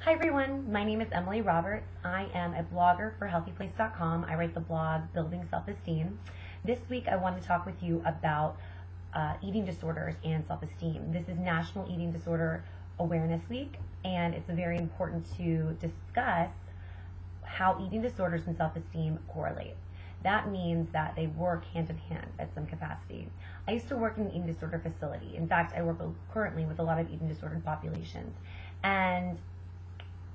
Hi everyone, my name is Emily Roberts. I am a blogger for healthyplace.com. I write the blog Building Self-Esteem. This week I want to talk with you about eating disorders and self-esteem. This is National Eating Disorder Awareness Week, and it's very important to discuss how eating disorders and self-esteem correlate. That means that they work hand in hand at some capacity. I used to work in an eating disorder facility. In fact, I work currently with a lot of eating disordered populations. And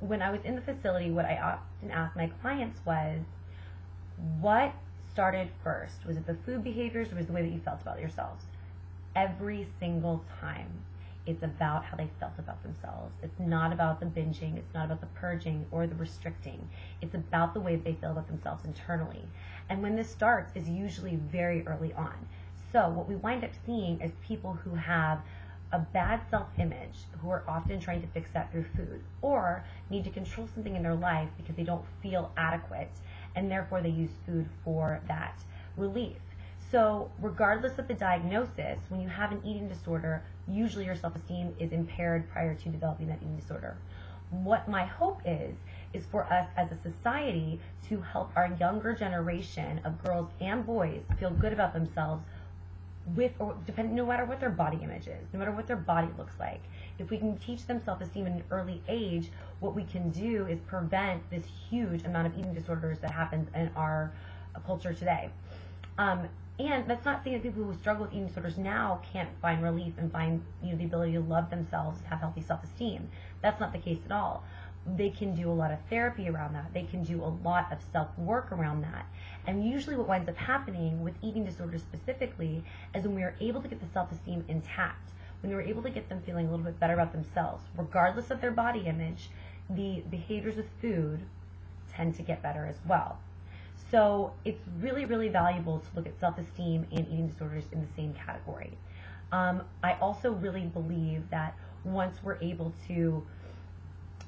when I was in the facility, what I often asked my clients was, what started first? Was it the food behaviors or was it the way that you felt about yourselves? Every single time, it's about how they felt about themselves. It's not about the binging, it's not about the purging or the restricting. It's about the way that they feel about themselves internally. And when this starts is usually very early on. So what we wind up seeing is people who have a bad self-image, who are often trying to fix that through food, or need to control something in their life because they don't feel adequate, and therefore they use food for that relief. So regardless of the diagnosis, when you have an eating disorder, usually your self-esteem is impaired prior to developing that eating disorder. What my hope is for us as a society to help our younger generation of girls and boys feel good about themselves no matter what their body image is, no matter what their body looks like. If we can teach them self-esteem at an early age, what we can do is prevent this huge amount of eating disorders that happens in our culture today. And that's not saying that people who struggle with eating disorders now can't find relief and find the ability to love themselves and have healthy self-esteem. That's not the case at all. They can do a lot of therapy around that. They can do a lot of self-work around that. And usually what winds up happening with eating disorders specifically is when we are able to get the self-esteem intact, when we're able to get them feeling a little bit better about themselves, regardless of their body image, the behaviors with food tend to get better as well. So it's really, really valuable to look at self-esteem and eating disorders in the same category. I also really believe that once we're able to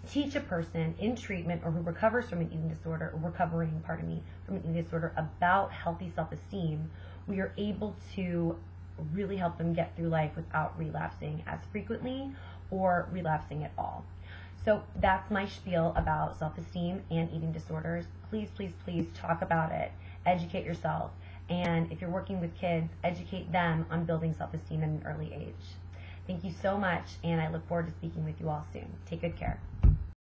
teach a person in treatment or who recovers from an eating disorder, or recovering, pardon me, from an eating disorder about healthy self-esteem, we are able to really help them get through life without relapsing as frequently or relapsing at all. So that's my spiel about self-esteem and eating disorders. Please, please, please talk about it. Educate yourself. And if you're working with kids, educate them on building self-esteem at an early age. Thank you so much, and I look forward to speaking with you all soon. Take good care.